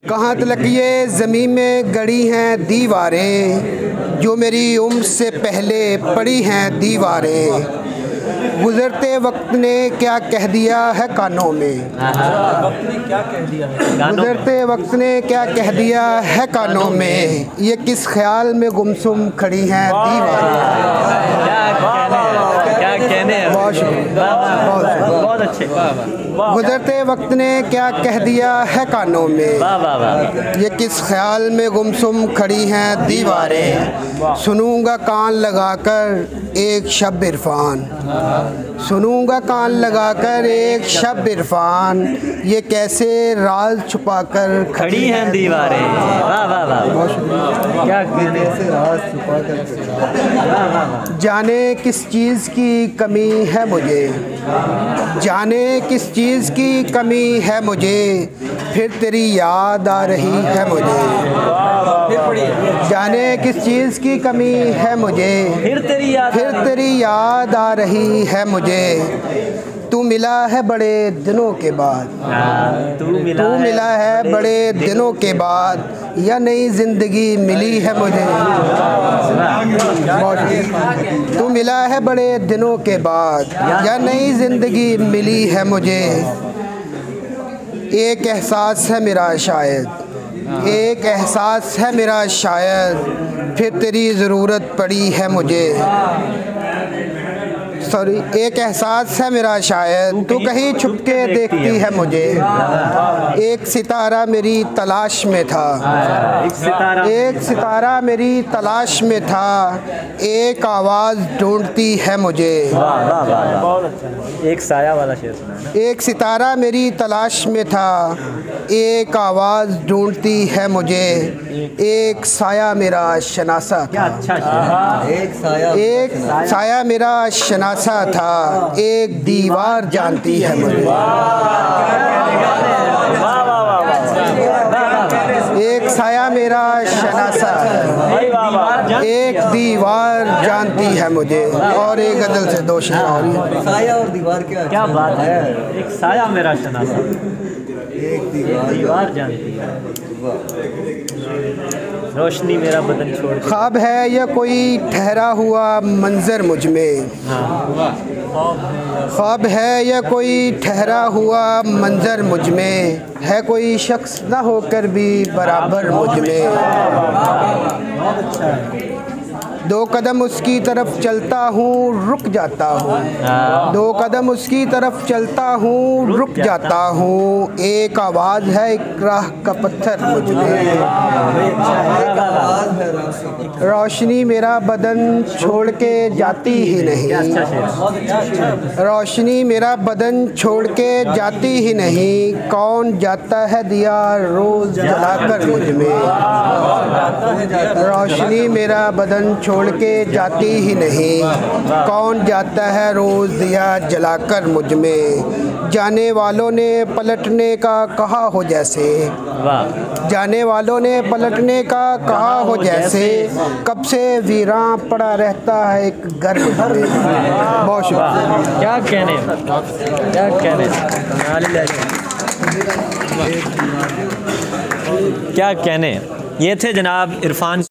कहाँ तलक ये ज़मीन में गड़ी हैं दीवारें, जो मेरी उम्र से पहले पड़ी हैं दीवारें। गुज़रते वक्त ने क्या कह दिया है कानों में, गुज़रते वक्त ने क्या कह दिया है कानों में। ये किस ख्याल में गुमसुम खड़ी हैं दीवारें। क्या कहने हैं। बहुत अच्छे। गुज़रते वक्त ने क्या कह दिया है कानों में, ये किस ख्याल में गुमसुम खड़ी हैं दीवारें। सुनूंगा कान लगाकर एक शब इरफान, सुनूंगा कान लगाकर एक शब इरफान। ये कैसे राज छुपाकर खड़ी हैं दीवारें। वाह वाह वाह, क्या कहने से राज छुपाकर। जाने किस चीज़ की कमी है मुझे, जाने किस चीज़ की कमी है मुझे, फिर तेरी याद आ रही है मुझे। जाने किस चीज़ की कमी है मुझे, फिर तेरी याद आ रही है मुझे। तू मिला है बड़े दिनों के बाद, तू मिला है बड़े दिनों के बाद, या नई ज़िंदगी मिली है मुझे। तू मिला है बड़े दिनों के बाद, या नई ज़िंदगी मिली है मुझे। एक एहसास है मेरा शायद, एक एहसास है मेरा शायद, फिर तेरी ज़रूरत पड़ी है मुझे। सॉरी, एक एहसास है मेरा शायद, तू कहीं छुप के देखती है मुझे। एक सितारा मेरी तलाश में था, एक सितारा मेरी तलाश में था, एक आवाज़ ढूंढती है मुझे। एक साया वाला शेर सुना है ना। एक सितारा मेरी तलाश में था, एक आवाज़ ढूंढती है मुझे। एक साया मेरा शनासा था, एक साया मेरा शनासा था, एक दीवार जानती है मुझे। एक साया मेरा शनासा, एक दीवार जानती है मुझे। और एक गज़ल से दो शेर और। साया और दीवार क्या बात है। एक साया मेरा शनासा, एक दीवार जानती है। रोशनी मेरा बदन छोड़। ख्वाब है या कोई ठहरा हुआ मंजर मुझ में, ख्वाब है या कोई ठहरा हुआ मंजर मुझ में, है कोई शख्स ना होकर भी बराबर मुझ में। दो कदम उसकी तरफ चलता हूँ रुक जाता हूँ, दो कदम उसकी तरफ चलता हूँ रुक जाता हूँ। एक आवाज़ है एक राह का पत्थर मुझ में। रोशनी मेरा बदन छोड़ के जाती ही नहीं, रोशनी मेरा बदन छोड़ के जाती ही नहीं। कौन जाता है दिया रोज़ जलाकर मुझ में, रोशनी मेरा बदन छोड़ के जाती ही नहीं। कौन जाता है रोज़ दिया जलाकर मुझ में। जाने वालों ने पलटने का कहा हो जैसे, जाने वालों ने पलटने का कहा हो जैसे, कब से वीरां पड़ा रहता है एक घर में। बहुत शुक्रिया। क्या कहने, क्या कहने, क्या कहने। ये थे जनाब इरफान।